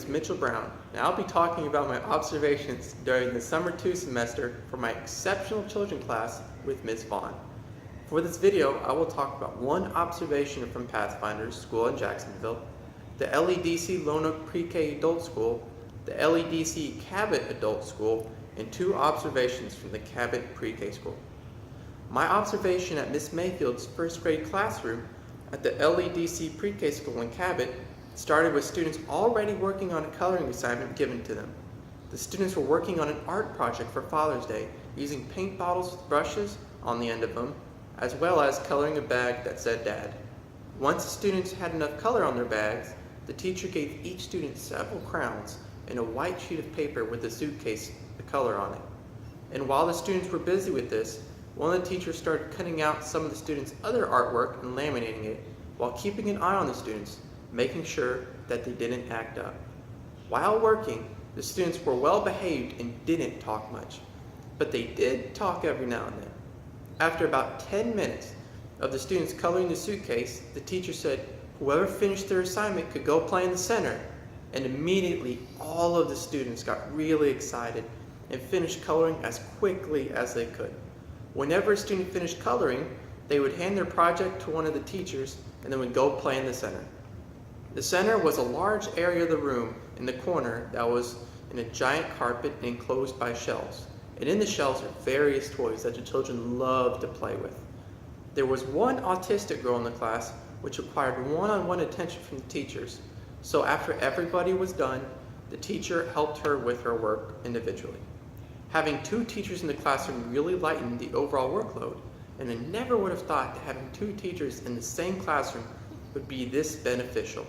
is Mitchell Brown, and I'll be talking about my observations during the Summer 2 semester for my Exceptional Children class with Ms. Vaughn. For this video, I will talk about one observation from Pathfinders School in Jacksonville, the LEDC Lone Oak Pre-K Adult School, the LEDC Cabot Adult School, and two observations from the Cabot Pre-K School. My observation at Miss Mayfield's first grade classroom at the LEDC Pre-K School in Cabot started with students already working on a coloring assignment given to them. The students were working on an art project for Father's Day using paint bottles with brushes on the end of them, as well as coloring a bag that said Dad. Once the students had enough color on their bags, the teacher gave each student several crowns and a white sheet of paper with a suitcase with color on it. And while the students were busy with this, one of the teachers started cutting out some of the students' other artwork and laminating it while keeping an eye on the students, making sure that they didn't act up. While working, the students were well behaved and didn't talk much, but they did talk every now and then. After about 10 minutes of the students coloring the suitcase, the teacher said whoever finished their assignment could go play in the center, and immediately all of the students got really excited and finished coloring as quickly as they could. Whenever a student finished coloring, they would hand their project to one of the teachers and then would go play in the center. The center was a large area of the room in the corner that was in a giant carpet and enclosed by shelves. And in the shelves are various toys that the children loved to play with. There was one autistic girl in the class which required one-on-one attention from the teachers. So after everybody was done, the teacher helped her with her work individually. Having two teachers in the classroom really lightened the overall workload, and I never would have thought that having two teachers in the same classroom would be this beneficial.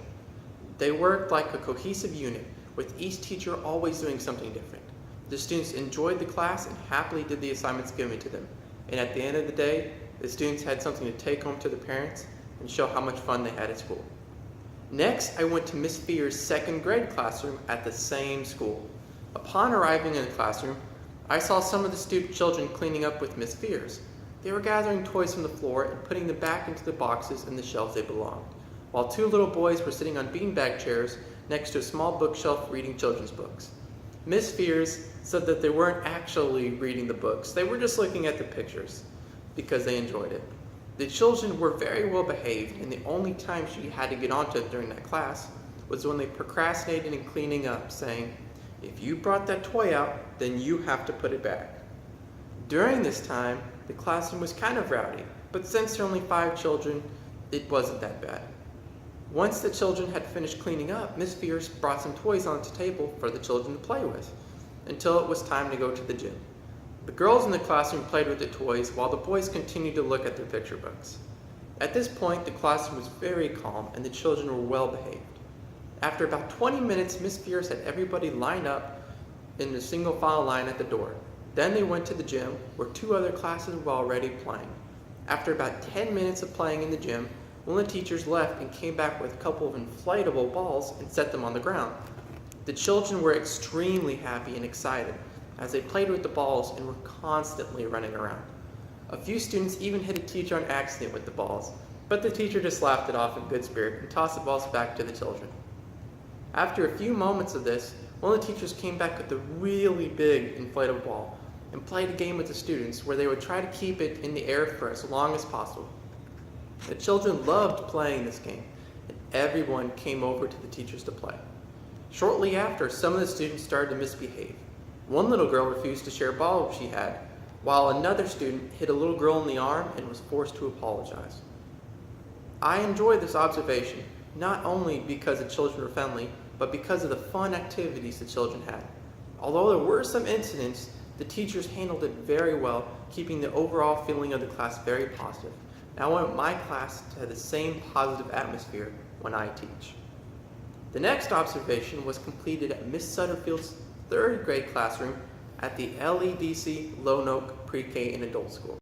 They worked like a cohesive unit, with each teacher always doing something different. The students enjoyed the class and happily did the assignments given to them. And at the end of the day, the students had something to take home to their parents and show how much fun they had at school. Next, I went to Miss Fear's second grade classroom at the same school. Upon arriving in the classroom, I saw some of the children cleaning up with Miss Fears. They were gathering toys from the floor and putting them back into the boxes and the shelves they belonged, while two little boys were sitting on beanbag chairs next to a small bookshelf reading children's books. Miss Fears said that they weren't actually reading the books, they were just looking at the pictures because they enjoyed it. The children were very well behaved, and the only time she had to get onto it during that class was when they procrastinated in cleaning up, saying, "If you brought that toy out, then you have to put it back." During this time, the classroom was kind of rowdy, but since there were only 5 children, it wasn't that bad. Once the children had finished cleaning up, Miss Fierce brought some toys onto the table for the children to play with, until it was time to go to the gym. The girls in the classroom played with the toys while the boys continued to look at their picture books. At this point, the classroom was very calm and the children were well behaved. After about 20 minutes, Miss Fierce had everybody lined up in a single file line at the door. Then they went to the gym where 2 other classes were already playing. After about 10 minutes of playing in the gym, one of the teachers left and came back with a couple of inflatable balls and set them on the ground. The children were extremely happy and excited as they played with the balls and were constantly running around. A few students even hit a teacher on accident with the balls, but the teacher just laughed it off in good spirit and tossed the balls back to the children. After a few moments of this, one of the teachers came back with a really big inflatable ball and played a game with the students where they would try to keep it in the air for as long as possible. The children loved playing this game, and everyone came over to the teachers to play. Shortly after, some of the students started to misbehave. One little girl refused to share a ball she had, while another student hit a little girl in the arm and was forced to apologize. I enjoyed this observation, not only because the children were friendly, but because of the fun activities the children had. Although there were some incidents, the teachers handled it very well, keeping the overall feeling of the class very positive. And I want my class to have the same positive atmosphere when I teach. The next observation was completed at Miss Sutterfield's third grade classroom at the LEDC Lone Oak Pre-K and Adult School.